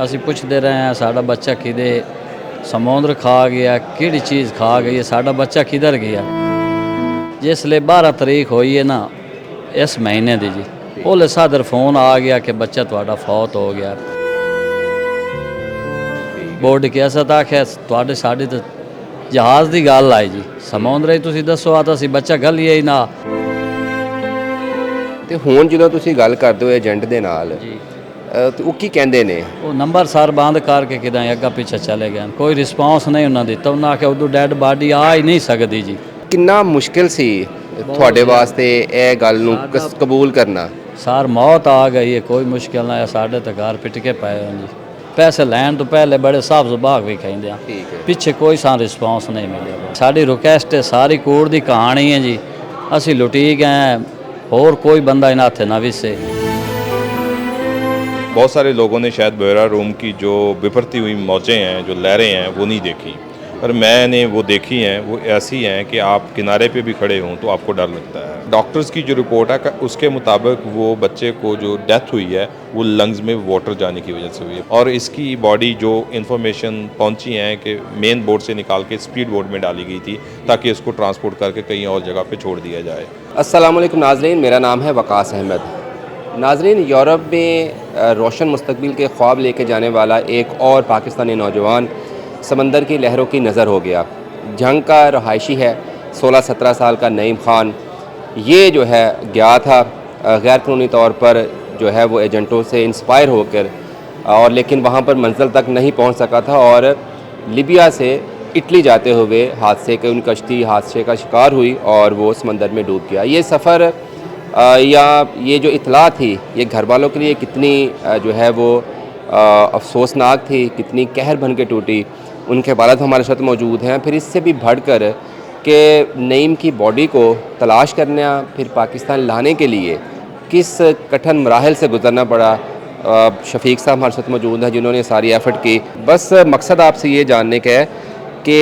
ਅਸੀਂ ਪੁੱਛਦੇ ਰਹੇ ਹਾਂ ਸਾਡਾ ਬੱਚਾ ਕਿਦੇ ਸਮੁੰਦਰ ਖਾ ਗਿਆ, ਕਿਹੜੀ ਚੀਜ਼ ਖਾ ਗਈ ਹੈ, ਸਾਡਾ ਬੱਚਾ ਕਿਧਰ ਗਿਆ। ਜਿਸਲੇ 12 ਤਰੀਕ ਹੋਈ ਹੈ ਨਾ ਇਸ ਮਹੀਨੇ ਦੀ ਜੀ, ਉਹਲੇ ਸਾਦਰ ਫੋਨ ਆ ਗਿਆ ਕਿ ਬੱਚਾ ਤੁਹਾਡਾ ਫੌਤ ਹੋ ਗਿਆ। ਬੋਰਡ ਕੇ ਅਸਾਂ ਆਖਿਆ ਤੁਹਾਡੇ ਸਾਡੇ ਤਾਂ ਜਹਾਜ਼ ਦੀ ਗੱਲ ਆਈ ਜੀ, ਸਮੁੰਦਰ ਹੀ ਤੁਸੀਂ ਦੱਸੋ ਆ ਤਾਂ ਅਸੀਂ ਬੱਚਾ ਗਲੀਏ ਹੀ ਨਾ। ਤੇ ਹੁਣ ਜਦੋਂ ਤੁਸੀਂ ਗੱਲ ਕਰਦੇ ਹੋ ਏਜੰਟ ਦੇ ਨਾਲ ਜੀ ਤੇ ਉਹ ਕੀ ਕਹਿੰਦੇ ਨੇ? ਉਹ ਨੰਬਰ ਸਾਰ ਬੰਦ ਕਰਕੇ ਕਿਦਾਂ ਅੱਗਾ ਪਿੱਛੇ ਚਲੇ ਗਏ, ਕੋਈ ਰਿਸਪੌਂਸ ਨਹੀਂ ਉਹਨਾਂ ਦਿੱਤਾ। ਉਹਨਾਂ ਆਖਿਆ ਉਦੋਂ ਡੈਡ ਬਾਡੀ ਆ ਹੀ ਨਹੀਂ ਸਕਦੀ ਜੀ। ਕਿੰਨਾ ਮੁਸ਼ਕਿਲ ਸੀ ਤੁਹਾਡੇ ਵਾਸਤੇ ਇਹ ਗੱਲ ਨੂੰ ਕਬੂਲ ਕਰਨਾ? ਸਾਰ ਮੌਤ ਆ ਗਈ ਹੈ, ਕੋਈ ਮੁਸ਼ਕਿਲ ਨਾ ਹੈ। ਸਾਡੇ ਤਾਂ ਘਰ ਪਿੱਟ ਕੇ ਪਏ ਹੋਣ ਜੀ। ਪੈਸੇ ਲੈਣ ਤੋਂ ਪਹਿਲੇ ਬੜੇ ਸਾਫ ਸੁਭਾਅ ਵੀ ਕਹਿੰਦੇ ਆ, ਪਿੱਛੇ ਕੋਈ ਸਾਂ ਰਿਸਪੌਂਸ ਨਹੀਂ ਮਿਲਿਆ। ਸਾਡੀ ਰਿਕੁਐਸਟ ਹੈ, ਸਾਰੀ ਕੋਰਟ ਦੀ ਕਹਾਣੀ ਹੈ ਜੀ। ਅਸੀਂ ਲੁਟੀ ਗਏ, और कोई बंदा इन हाथ ना विसे। बहुत सारे लोगों ने शायद बोयरा रूम की जो बिफरती हुई मौजें हैं, जो लहरें हैं, वो नहीं देखी, पर मैंने वो देखी हैं। वो ऐसी हैं कि आप किनारे पे भी खड़े हों तो आपको डर लगता है। डॉक्टर्स की जो रिपोर्ट है उसके मुताबिक वो बच्चे को जो डेथ हुई है वो लंग्स में वाटर जाने की वजह से हुई है, और इसकी बॉडी जो इन्फॉर्मेशन पहुंची है कि मेन बोर्ड से निकाल के स्पीड बोर्ड में डाली गई थी ताकि इसको ट्रांसपोर्ट करके कहीं और जगह पे छोड़ दिया जाए। अस्सलाम वालेकुम नाज़रीन, मेरा नाम है वकास अहमद। नाज़रीन, यूरोप में रोशन मुस्तकबिल के ख्वाब लेके जाने वाला एक और पाकिस्तानी नौजवान समंदर की लहरों की नज़र हो गया। जंग का रहायशी है, 16-17 साल का नईम ख़ान। ये जो है गया था गैर कानूनी तौर पर जो है वो एजेंटों से इंस्पायर होकर, और लेकिन वहाँ पर मंजिल तक नहीं पहुँच सका था और लीबिया से इटली जाते हुए हादसे के उन कश्ती हादसे का शिकार हुई और वो समंदर में डूब गया। ये सफ़र या ये जो इतला थी ये घर वालों के लिए कितनी जो है वो अफसोसनाक थी, कितनी कहर बन के टूटी। उनके वालिद हमारे साथ मौजूद हैं। फिर इससे भी बढ़कर कि नईम की बॉडी को तलाश करना, फिर पाकिस्तान लाने के लिए किस कठिन मराहल से गुजरना पड़ा। शफीक साहब हमारे साथ मौजूद हैं जिन्होंने सारी एफ़र्ट की। बस मकसद आपसे ये जानने का है कि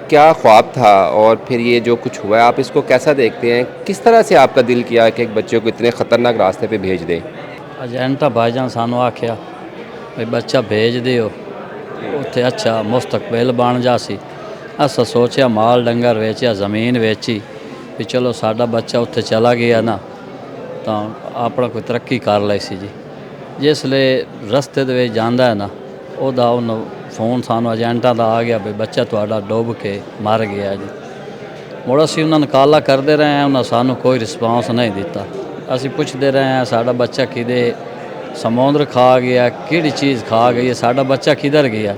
क्या ख्वाब था और फिर ये जो कुछ हुआ है आप इसको कैसा देखते हैं? किस तरह से आपका दिल किया कि एक बच्चे को इतने ख़तरनाक रास्ते पे भेज दें? एजेंटा भाईजान सानू आख्या भाई बच्चा भेज दिओ, उत्थे अच्छा मुस्तकबिल बन जासी। असा सोचा माल डंगर वेचिया, ज़मीन वेची भी चलो साडा बच्चा उत्थे चला गया ना तो अपना कोई तरक्की कर ली सी जी। जिसले रस्ते दे जांदा है ना ओदा फोन सानू एजेंटा का आ गया भी बच्चा तुहाडा डुब के मर गया जी। मुड़ असीं उन्होंने काला करते रहे हैं, उन्होंने सानू कोई रिस्पॉन्स नहीं दिता। असीं पुछते रहे हैं साडा बच्चा किदे समुद्र खा गया, किहड़ी चीज़ खा गई है, साडा बच्चा किधर गया।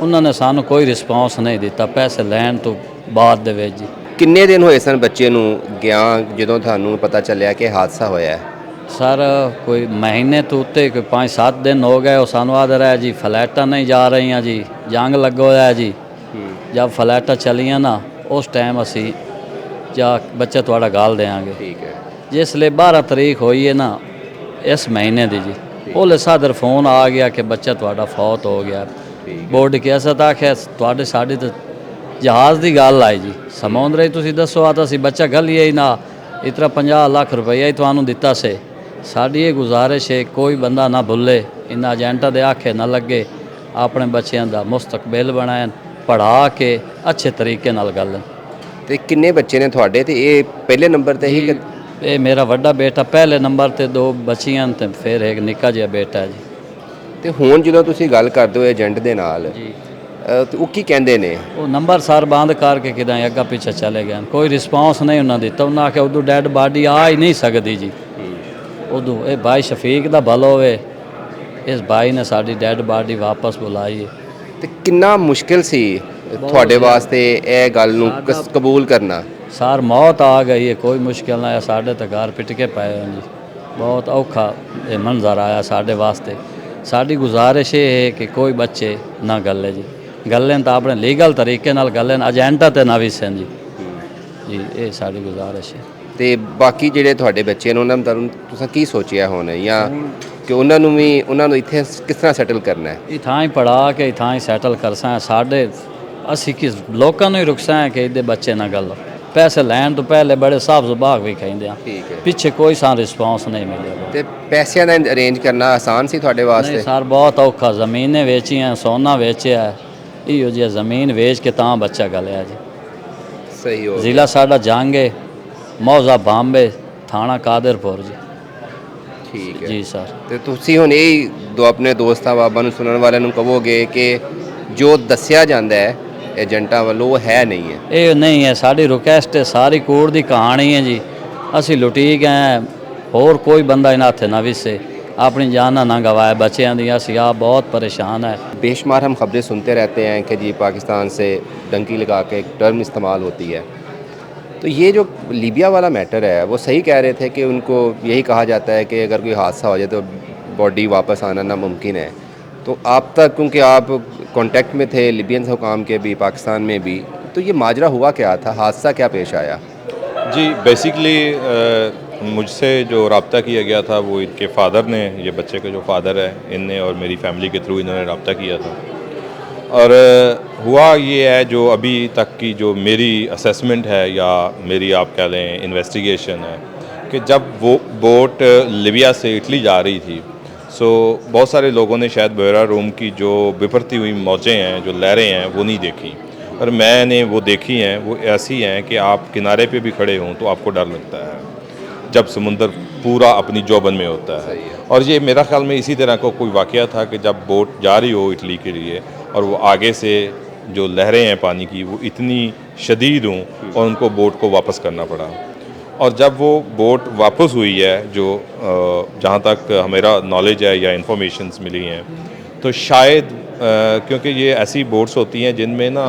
उन्होंने सानू कोई रिस्पॉन्स नहीं दिता पैसे लैन तो बाद दे विच जी। किन्ने दिन होए सन बच्चे नूं गया जदों तुहानूं पता चलिया कि हादसा होया है? सर कोई महीने तो उत्ते कोई 5-7 दिन हो गए। सानू आदर है जी फ्लैटां नहीं जा रही हैं जी, जंग लगो है जी। जब फ्लैटां चलियाँ ना उस टाइम असी जा बच्चा थोड़ा गाल देंगे। ठीक है। जिसले 12 तरीक हुई है ना इस महीने की जी, ओले सादर फोन आ गया कि बच्चा थोड़ा फौत हो गया। बोर्ड के असां आख्या तुहाडे साडी तो जहाज़ की गल आई जी, समुंदर ही तुसीं दसो आ तां असीं बच्चा गलीए ही ना। इतना 50 लाख रुपया ही तुहानूं दिता से। साड़ी ये गुजारिश है कोई बंदा ना भुले, इन एजेंटा दे आखे ना लगे, अपने बच्चों का मुस्तकबिल बनाए, पढ़ा के अच्छे तरीके नाल गल। ते किन्ने बच्चे ने तुहाडे? ते ये पहले नंबर ते ही? ये मेरा वड्डा बेटा पहले नंबर ते, 2 बच्चियां ते फिर एक निक्का जिहा बेटा है जी। ते हुण जदों तुसीं गल करदे हो एजेंट दे नाल जी ते वो की कहंदे ने? वो नंबर सार बंद करके किदां अग्गा पिछे चले गए, कोई रिस्पॉन्स नहीं उन्होंने दिता। उन्हें आख्या उदों डैड बाडी आ ही नहीं सकती जी। उदों ये भाई शफीक दा भल होवे, इस भाई ने साडी डैड बाडी वापस बुलाई है। ते किन्ना मुश्किल सी तुहाडे वास्ते ये गल नूं कबूल करना? सार मौत आ गई है, कोई मुश्किल ना है। साढ़े तो घर पिट के पाए हैं जी, बहुत औखा ये मंजर आया साढ़े वास्ते। साड़ी गुजारिश ये है कि कोई बच्चे ना गले जी, गलें तो अपने लीगल तरीके नाल गलें, एजेंटा ते ना विसन जी। जी ये साड़ी गुजारिश है। ते बाकी जिहड़े तुहाडे बच्चे ने उन्हां नूं तुसां की सोचिया हुण या कि उन्हां नूं भी उन्हां नूं इत्थे किस तरह सैटल करना है? इत्थां ही पढ़ा के इत्थां ही सैटल करसा है। साढ़े असी किस लोगों ही रुकसा है कि इहदे बच्चे ना गल ਪੈਸੇ ਲੈਣ ਤੋਂ ਪਹਿਲੇ ਬੜੇ ਸਾਫ ਸੁਭਾਅ ਵੀ ਕਹਿੰਦੇ ਆ ਠੀਕ ਹੈ ਪਿੱਛੇ ਕੋਈ ਸਾਨੂੰ ਰਿਸਪੌਂਸ ਨਹੀਂ ਮਿਲਿਆ ਤੇ ਪੈਸਿਆਂ ਦਾ ਅਰੇਂਜ ਕਰਨਾ ਆਸਾਨ ਸੀ ਤੁਹਾਡੇ ਨਹੀਂ ਵਾਸਤੇ ਸਰ ਬਹੁਤ ਔਖਾ ਜ਼ਮੀਨਾਂ ਵੇਚੀਆਂ ਸੋਨਾ ਵੇਚਿਆ ਇਹੋ ਜਿਹੀ ਜ਼ਮੀਨ ਵੇਚ ਕੇ ਤਾਂ ਬੱਚਾ ਗਲਿਆ ਜੀ ਸਹੀ ਹੋ ਜ਼ਿਲ੍ਹਾ ਸਾਡਾ ਜੰਗੇ ਮੌਜ਼ਾ ਬੰਬੇ ਥਾਣਾ ਕਾਦਰਪੁਰ ਜੀ ਠੀਕ ਹੈ ਜੀ ਸਰ ਤੇ ਤੁਸੀਂ ਹੁਣ ਇਹ ਦੋ ਆਪਣੇ ਦੋਸਤਾਂ ਬਾਬਾਂ ਨੂੰ ਸੁਣਨ ਵਾਲਿਆਂ ਨੂੰ ਕਹੋਗੇ ਕਿ ਜੋ ਦੱਸਿਆ ਜਾਂਦਾ ਹੈ ਏਜੰਟਾਂ ਵੱਲੋਂ ਉਹ ਹੈ ਨਹੀਂ ਹੈ ਇਹ ਨਹੀਂ ਹੈ ਸਾਡੀ ਰਿਕੁਐਸਟ ਹੈ ਸਾਰੀ ਕੋਰਟ ਦੀ ਕਹਾਣੀ ਹੈ ਜੀ ਅਸੀਂ ਲੁੱਟੀ ਗਏ ਹੋਰ ਕੋਈ ਬੰਦਾ ਇਹਨਾਂ ਹੱਥ ਨਾ ਵਿਸੇ अपनी जान ना गवाए बच्चों दी ਅਸੀਂ आप बहुत परेशान है बेशुमार हम खबरें सुनते रहते हैं कि जी पाकिस्तान से डंकी लगा के एक टर्म इस्तेमाल होती है तो ये जो लीबिया वाला मैटर है वो सही कह रहे थे कि उनको यही कहा जाता है कि अगर कोई हादसा हो जाए तो बॉडी वापस आना नामुमकिन है तो आप तक क्योंकि आप कांटेक्ट में थे लीबियन हुकाम के भी पाकिस्तान में भी तो ये माजरा हुआ क्या था हादसा क्या पेश आया जी बेसिकली मुझसे जो रब्ता किया गया था वो इनके फ़ादर ने ये बच्चे के जो फ़ादर है इनने और मेरी फैमिली के थ्रू इन्होंने रब्ता किया था और हुआ ये है जो अभी तक की जो मेरी असेसमेंट है या मेरी आप कह लें इन्वेस्टिगेशन है कि जब वो बोट लीबिया से इटली जा रही थी सो बहुत सारे लोगों ने शायद बहरा रूम की जो बिफरती हुई मौजें हैं जो लहरें हैं वो नहीं देखी और मैंने वो देखी हैं वो ऐसी हैं कि आप किनारे पे भी खड़े हों तो आपको डर लगता है जब समुंदर पूरा अपनी जोबन में होता है और ये मेरा ख्याल में इसी तरह का कोई वाक़या था कि जब बोट जा रही हो इटली के लिए और वो आगे से जो लहरें हैं पानी की वो इतनी शदीद हों और उनको बोट को वापस करना पड़ा और जब वो बोट वापस हुई है जो जहाँ तक मेरा नॉलेज है या इन्फॉर्मेशंस मिली हैं तो शायद क्योंकि ये ऐसी बोट्स होती हैं जिनमें ना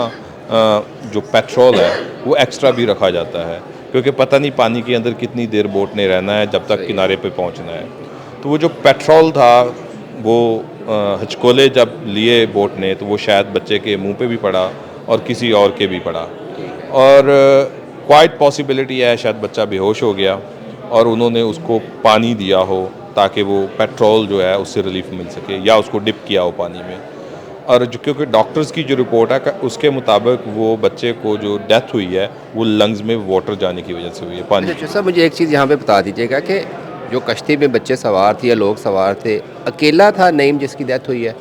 जो पेट्रोल है वो एक्स्ट्रा भी रखा जाता है क्योंकि पता नहीं पानी के अंदर कितनी देर बोट ने रहना है जब तक किनारे पे पहुंचना है तो वो जो पेट्रोल था वो हचकोले जब लिए बोट ने तो वो शायद बच्चे के मुंह पे भी पड़ा और किसी और के भी पड़ा और क्वाइट पॉसिबिलिटी है शायद बच्चा बेहोश हो गया और उन्होंने उसको पानी दिया हो ताकि वो पेट्रोल जो है उससे रिलीफ मिल सके या उसको डिप किया हो पानी में और जो क्योंकि डॉक्टर्स की जो रिपोर्ट है उसके मुताबिक वो बच्चे को जो डेथ हुई है वो लंग्स में वाटर जाने की वजह से हुई है पानी अच्छा सर मुझे एक चीज़ यहाँ पे बता दीजिएगा कि जो कश्ती में बच्चे सवार थे या लोग सवार थे अकेला था नईम जिसकी डेथ हुई है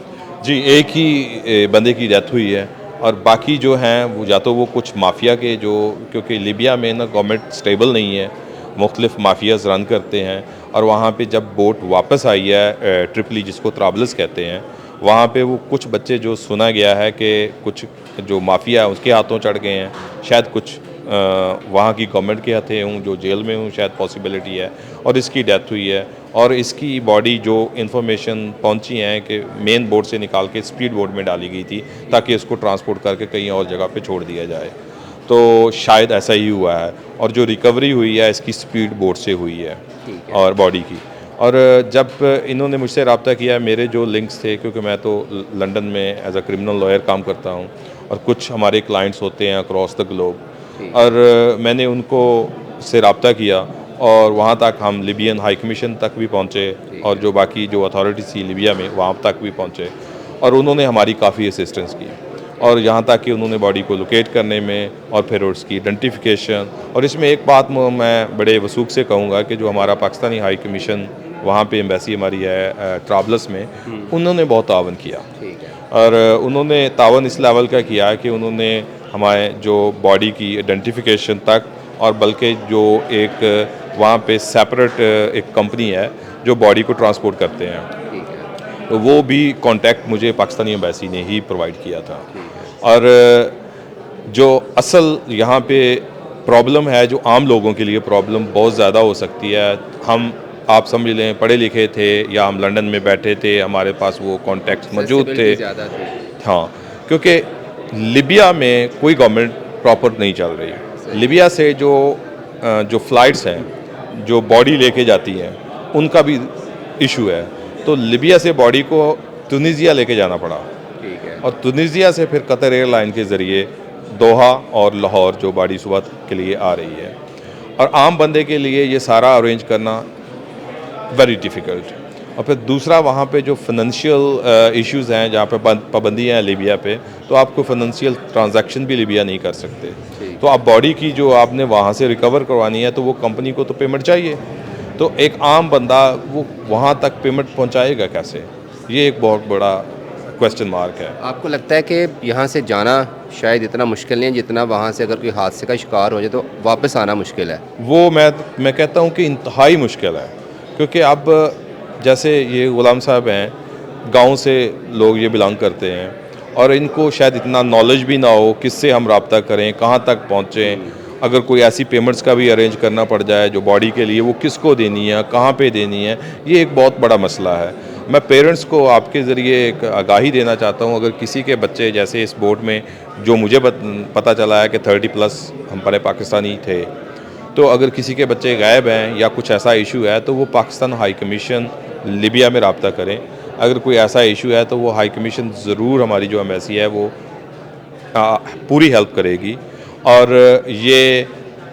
जी एक ही बंदे की डेथ हुई है और बाकी जो हैं वो या तो वो कुछ माफिया के जो क्योंकि लीबिया में ना गवर्नमेंट स्टेबल नहीं है मुख्तलिफ माफियाज रन करते हैं और वहाँ पे जब बोट वापस आई है ट्रिपली जिसको त्राबलस कहते हैं वहाँ पे वो कुछ बच्चे जो सुना गया है कि कुछ जो माफिया है उसके हाथों चढ़ गए हैं शायद कुछ वहाँ की गवर्नमेंट के हाथे हूँ जो जेल में हूँ शायद पॉसिबिलिटी है और इसकी डेथ हुई है और इसकी बॉडी जो इन्फॉर्मेशन पहुँची है कि मेन बोट से निकाल के स्पीड बोट में डाली गई थी ताकि इसको ट्रांसपोर्ट करके कहीं और जगह पे छोड़ दिया जाए तो शायद ऐसा ही हुआ है और जो रिकवरी हुई है इसकी स्पीड बोट से हुई है और बॉडी की और जब इन्होंने मुझसे रब्ता किया मेरे जो लिंक्स थे क्योंकि मैं तो लंदन में एज अ क्रिमिनल लॉयर काम करता हूँ और कुछ हमारे क्लाइंट्स होते हैं अक्रॉस द ग्लोब और मैंने उनको से रब्ता किया और वहाँ तक हम लिबियन हाई कमीशन तक भी पहुँचे और जो बाकी जो अथॉरिटीज़ थी लिबिया में वहाँ तक भी पहुँचे और उन्होंने हमारी काफ़ी असिस्टेंस की और यहाँ तक कि उन्होंने बॉडी को लोकेट करने में और फिर उसकी आइडेंटिफिकेशन और इसमें एक बात मैं बड़े वसूख से कहूँगा कि जो हमारा पाकिस्तानी हाई कमीशन वहाँ पे एम्बेसी हमारी है ट्राबलस में उन्होंने बहुत तावन किया और उन्होंने तावन इस लेवल का किया कि उन्होंने हमारे जो बॉडी की आइडेंटिफिकेशन तक और बल्कि जो एक वहाँ पे सेपरेट एक कंपनी है जो बॉडी को ट्रांसपोर्ट करते हैं तो वो भी कांटेक्ट मुझे पाकिस्तानी एम्बेसी ने ही प्रोवाइड किया था और जो असल यहाँ पे प्रॉब्लम है जो आम लोगों के लिए प्रॉब्लम बहुत ज़्यादा हो सकती है हम आप समझ लें पढ़े लिखे थे या हम लंदन में बैठे थे हमारे पास वो कॉन्टैक्ट्स मौजूद थे हाँ क्योंकि लीबिया में कोई गवर्नमेंट प्रॉपर नहीं चल रही लीबिया से जो फ़्लाइट्स हैं जो बॉडी लेके जाती हैं उनका भी इशू है तो लीबिया से बॉडी को तुनिसिया लेके जाना पड़ा और तुनिसिया से फिर कतर एयरलाइन के ज़रिए दोहा और लाहौर जो बॉडी सुबह के लिए आ रही है और आम बंदे के लिए ये सारा अरेंज करना वेरी डिफ़िकल्ट और फिर दूसरा वहाँ पे जो फाइनेंशियल इश्यूज़ हैं, जहाँ पे पाबंदियाँ हैं लीबिया पे, तो आपको फाइनेंशियल ट्रांजैक्शन भी लीबिया नहीं कर सकते। तो आप बॉडी की जो आपने वहाँ से रिकवर करवानी है, तो वो कंपनी को तो पेमेंट चाहिए। तो एक आम बंदा वो वहाँ तक पेमेंट पहुँचाएगा कैसे? ये एक बहुत बड़ा क्वेश्चन मार्क है। आपको लगता है कि यहाँ से जाना शायद इतना मुश्किल नहीं है जितना वहाँ से अगर कोई हादसे का शिकार हो जाए तो वापस आना मुश्किल है? वो मैं कहता हूँ कि इंतहाई मुश्किल है, क्योंकि अब जैसे ये गुलाम साहब हैं, गांव से लोग ये बिलोंग करते हैं और इनको शायद इतना नॉलेज भी ना हो किससे हम रब्ता करें, कहाँ तक पहुँचें। अगर कोई ऐसी पेमेंट्स का भी अरेंज करना पड़ जाए जो बॉडी के लिए, वो किसको देनी है, कहाँ पे देनी है, ये एक बहुत बड़ा मसला है। मैं पेरेंट्स को आपके ज़रिए एक आगाही देना चाहता हूँ, अगर किसी के बच्चे जैसे इस बोट में, जो मुझे पता चला है कि 30+ हमारे पाकिस्तानी थे, तो अगर किसी के बच्चे गायब हैं या कुछ ऐसा इशू है तो वो पाकिस्तान हाई कमीशन लीबिया में रब्ता करें। अगर कोई ऐसा इशू है तो वो हाई कमीशन ज़रूर, हमारी जो एम्बेसी है वो पूरी हेल्प करेगी। और ये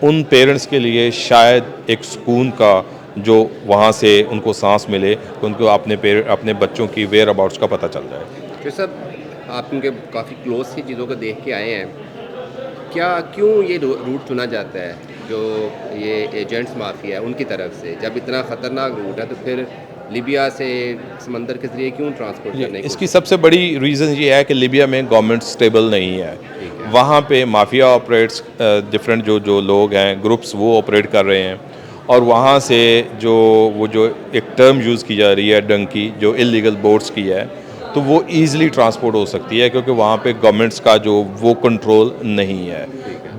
उन पेरेंट्स के लिए शायद एक सुकून का जो वहाँ से उनको सांस मिले, कि उनको अपने बच्चों की वेयर अबाउट्स का पता चल जाए। तो सर, आप उनके काफ़ी क्लोज से चीज़ों को देख के आए हैं, क्यों ये रूट चुना जाता है जो ये एजेंट्स माफिया है उनकी तरफ से? जब इतना ख़तरनाक रूट है तो फिर लीबिया से समंदर के ज़रिए क्यों ट्रांसपोर्ट करने की इसकी सबसे बड़ी रीज़न ये है कि लीबिया में गवर्नमेंट स्टेबल नहीं है। वहाँ पे माफिया ऑपरेट्स, डिफरेंट जो लोग हैं, ग्रुप्स, वो ऑपरेट कर रहे हैं। और वहाँ से जो एक टर्म यूज़ की जा रही है डंकी, जो इलीगल बोट्स की है, तो वो ईज़िली ट्रांसपोर्ट हो सकती है, क्योंकि वहाँ पे गवर्नमेंट्स का जो वो कंट्रोल नहीं है।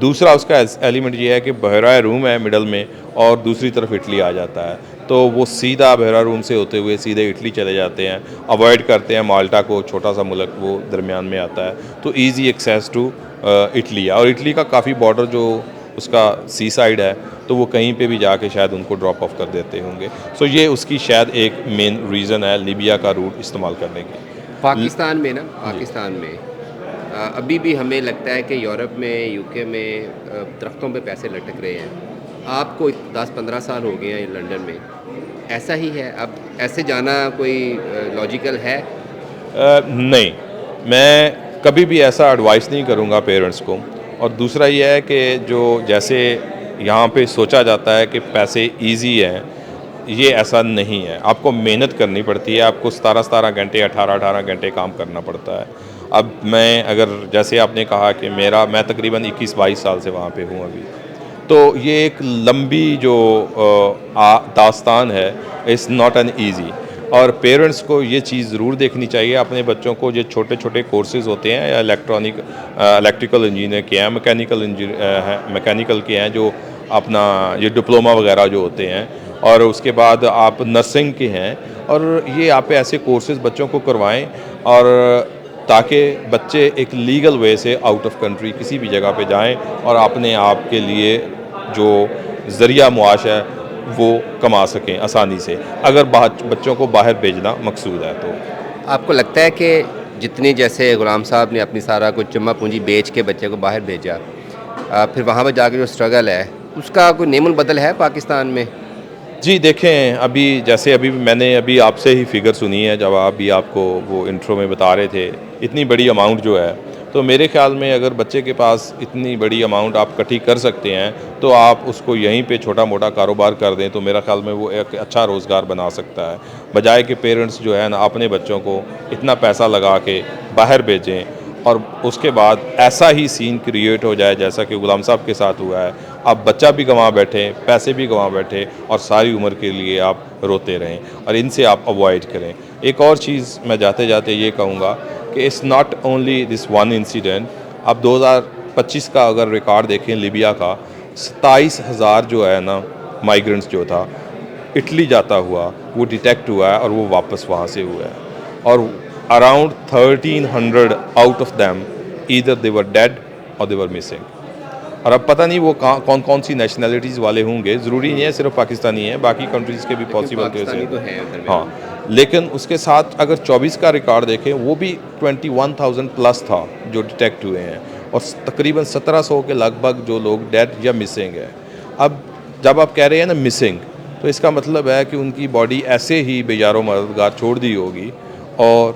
दूसरा उसका एलिमेंट ये है कि बहरा रूम है मिडल में और दूसरी तरफ इटली आ जाता है, तो वो सीधा बहरा रूम से होते हुए सीधे इटली चले जाते हैं, अवॉइड करते हैं माल्टा को, छोटा सा मुल्क वो दरमियान में आता है, तो ईज़ी एक्सेस टू इटली। और इटली का काफ़ी बॉर्डर जो उसका सी साइड है, तो वो कहीं पे भी जाके शायद उनको ड्रॉप ऑफ कर देते होंगे। सो ये उसकी शायद एक मेन रीज़न है लीबिया का रूट इस्तेमाल करने की। पाकिस्तान में ना, पाकिस्तान में अभी भी हमें लगता है कि यूरोप में, यूके में दरख्तों पे पैसे लटक रहे हैं। आपको 10-15 साल हो गए हैं लंदन में, ऐसा ही है? अब ऐसे जाना कोई लॉजिकल है? नहीं, मैं कभी भी ऐसा एडवाइस नहीं करूँगा पेरेंट्स को। और दूसरा ये है कि जो जैसे यहाँ पे सोचा जाता है कि पैसे इजी हैं, ये ऐसा नहीं है। आपको मेहनत करनी पड़ती है, आपको 17 घंटे, 18 घंटे काम करना पड़ता है। अब मैं, अगर जैसे आपने कहा कि मैं तकरीबन 21-22 साल से वहाँ पे हूँ अभी, तो ये एक लंबी जो दास्तान है, इट्स नॉट एन ईजी। और पेरेंट्स को ये चीज़ ज़रूर देखनी चाहिए, अपने बच्चों को जो छोटे छोटे कोर्सेज़ होते हैं, या इलेक्ट्रिकल इंजीनियर के हैं, मैकेनिकल के हैं, जो अपना ये डिप्लोमा वगैरह जो होते हैं, और उसके बाद आप नर्सिंग के हैं, और ये आप ऐसे कोर्सेज़ बच्चों को करवाएं, और ताकि बच्चे एक लीगल वे से आउट ऑफ कंट्री किसी भी जगह पे जाएं और अपने आप के लिए जो ज़रिया मुआश है वो कमा सकें आसानी से, अगर बच्चों को बाहर भेजना मकसूद है तो। आपको लगता है कि जितनी, जैसे गुलाम साहब ने अपनी सारा कुछ जमा पूंजी बेच के बच्चे को बाहर भेजा, फिर वहाँ पर जाके जो स्ट्रगल है उसका कोई नेमुल बदल है पाकिस्तान में? जी देखें, अभी मैंने आपसे ही फिगर सुनी है, जब आप भी आपको वो इंट्रो में बता रहे थे, इतनी बड़ी अमाउंट जो है, तो मेरे ख्याल में अगर बच्चे के पास इतनी बड़ी अमाउंट आप इकट्ठी कर सकते हैं, तो आप उसको यहीं पे छोटा मोटा कारोबार कर दें, तो मेरा ख्याल में वो एक अच्छा रोज़गार बना सकता है, बजाय कि पेरेंट्स जो है ना अपने बच्चों को इतना पैसा लगा के बाहर भेजें और उसके बाद ऐसा ही सीन क्रिएट हो जाए जैसा कि गुलाम साहब के साथ हुआ है। आप बच्चा भी गंवा बैठे, पैसे भी गंवा बैठे, और सारी उम्र के लिए आप रोते रहें, और इनसे आप अवॉइड करें। एक और चीज़ मैं जाते जाते ये कहूँगा कि it's not only this one incident. अब 2025 का अगर रिकॉर्ड देखें लीबिया का, 27,000 जो है ना माइग्रेंट्स जो था इटली जाता हुआ वो डिटेक्ट हुआ है, और वो वापस वहाँ से हुआ है, और around 1300 out of them either they were dead और दे वर मिसिंग। और अब पता नहीं वो कौन कौन सी नेशनैलिटीज़ वाले होंगे, ज़रूरी नहीं है सिर्फ पाकिस्तानी है, बाकी कंट्रीज़ के भी पॉसिबल केस हैं। हाँ, लेकिन उसके साथ अगर 24 का रिकॉर्ड देखें, वो भी 21,000 प्लस था जो डिटेक्ट हुए हैं, और तकरीबन 1700 के लगभग जो लोग डेड या मिसिंग है। अब जब आप कह रहे हैं ना मिसिंग, तो इसका मतलब है कि उनकी बॉडी ऐसे ही बेजारो मददगार छोड़ दी होगी और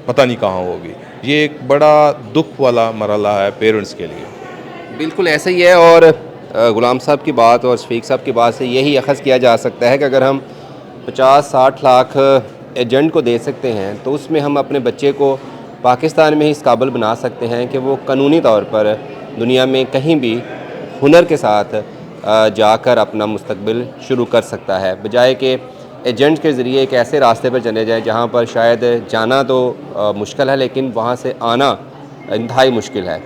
पता नहीं कहाँ होगी। ये एक बड़ा दुख वाला मरहला है पेरेंट्स के लिए। बिल्कुल ऐसा ही है। और गुलाम साहब की बात और शफीक साहब की बात से यही अखज़ किया जा सकता है कि अगर हम 50-60 लाख एजेंट को दे सकते हैं तो उसमें हम अपने बच्चे को पाकिस्तान में ही इस काबिल बना सकते हैं कि वो कानूनी तौर पर दुनिया में कहीं भी हुनर के साथ जाकर अपना मुस्तकबिल शुरू कर सकता है, बजाय कि एजेंट के ज़रिए एक ऐसे रास्ते पर चले जाए जहाँ पर शायद जाना तो मुश्किल है लेकिन वहाँ से आना इंतहाई मुश्किल है।